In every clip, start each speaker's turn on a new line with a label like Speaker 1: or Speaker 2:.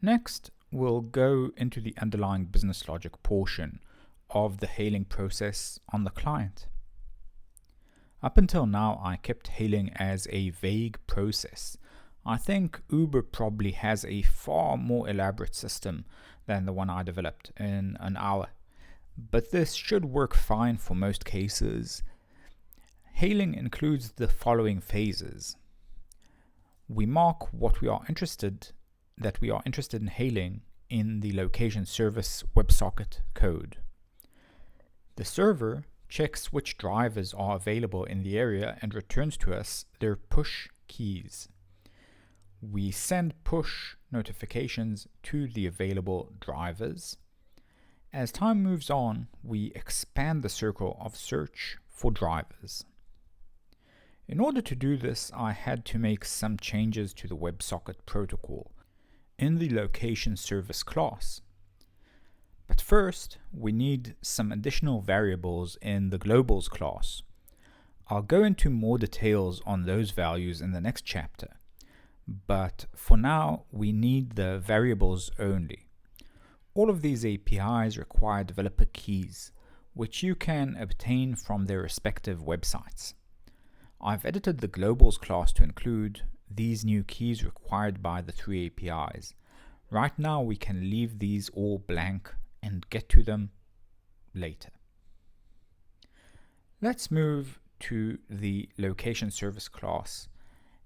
Speaker 1: Next, we'll go into the underlying business logic portion of the hailing process on the client. Up until now, I kept hailing as a vague process. I think Uber probably has a far more elaborate system than the one I developed in an hour, but this should work fine for most cases. Hailing includes the following phases. We mark that we are interested in hailing in the location service WebSocket code. The server checks which drivers are available in the area and returns to us their push keys. We send push notifications to the available drivers. As time moves on, we expand the circle of search for drivers. In order to do this, I had to make some changes to the WebSocket protocol in the location service class. But first, we need some additional variables in the globals class. I'll go into more details on those values in the next chapter, but for now, we need the variables only. All of these APIs require developer keys, which you can obtain from their respective websites. I've edited the globals class to include these new keys required by the three APIs. Right now, we can leave these all blank and get to them later. Let's move to the location service class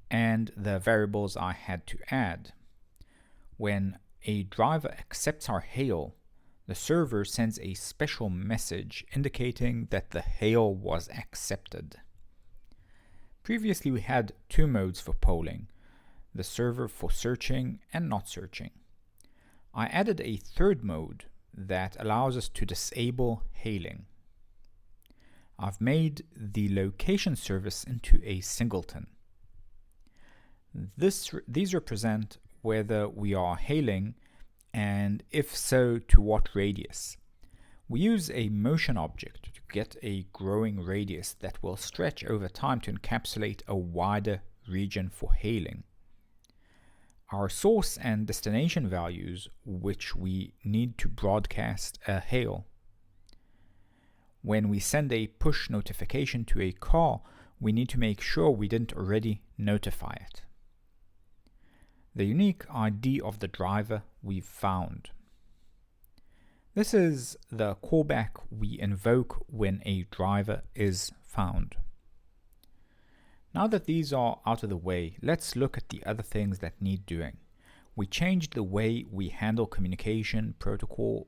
Speaker 1: and the variables I had to add. When a driver accepts our hail, the server sends a special message indicating that the hail was accepted. Previously, we had two modes for polling, the server for searching and not searching. I added a third mode that allows us to disable hailing. I've made the location service into a singleton. These represent whether we are hailing and if so, to what radius. We use a motion object to get a growing radius that will stretch over time to encapsulate a wider region for hailing. Our source and destination values, which we need to broadcast a hail. When we send a push notification to a car, we need to make sure we didn't already notify it. The unique ID of the driver we've found. This is the callback we invoke when a driver is found. Now that these are out of the way, let's look at the other things that need doing. We changed the way we handle communication protocol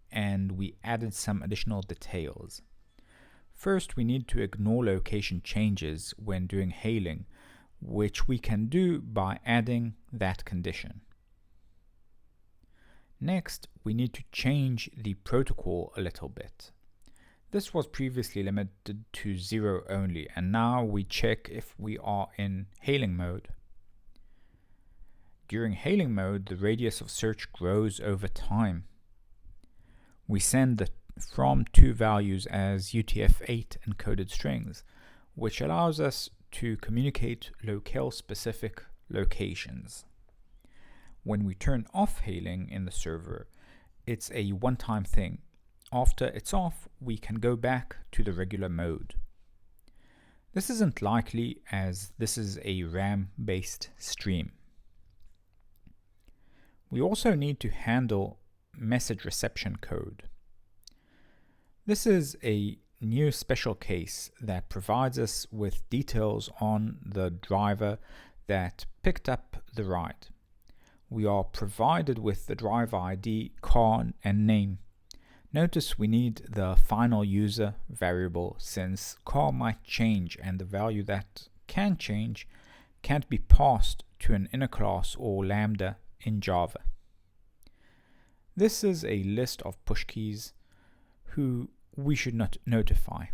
Speaker 1: and we added some additional details. First, we need to ignore location changes when doing hailing, which we can do by adding that condition. Next, we need to change the protocol a little bit. This was previously limited to 0 only, and now we check if we are in hailing mode. During hailing mode, the radius of search grows over time. We send the from to values as UTF-8 encoded strings, which allows us to communicate locale-specific locations. When we turn off hailing in the server, it's a one-time thing. After it's off, we can go back to the regular mode. This isn't likely as this is a RAM-based stream. We also need to handle message reception code. This is a new special case that provides us with details on the driver that picked up the ride. We are provided with the driver ID, car, and name. Notice we need the final user variable since car might change and the value that can change can't be passed to an inner class or lambda in Java. This is a list of push keys who we should not notify.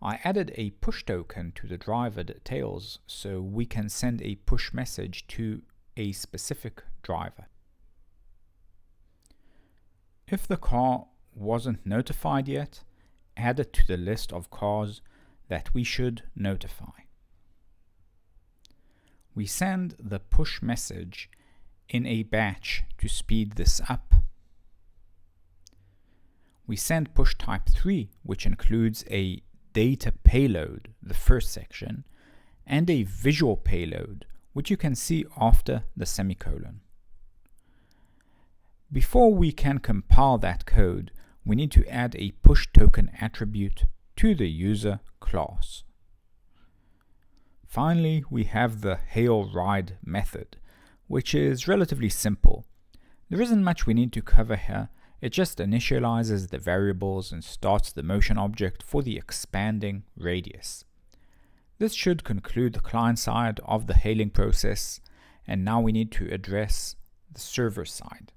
Speaker 1: I added a push token to the driver details so we can send a push message to a specific driver. If the car wasn't notified yet, add it to the list of cars that we should notify. We send the push message in a batch to speed this up. We send push type 3, which includes a data payload, the first section, and a visual payload, which you can see after the semicolon. Before we can compile that code, we need to add a push token attribute to the user class. Finally, we have the hail ride method, which is relatively simple. There isn't much we need to cover here. It just initializes the variables and starts the motion object for the expanding radius. This should conclude the client side of the hailing process, and now we need to address the server side.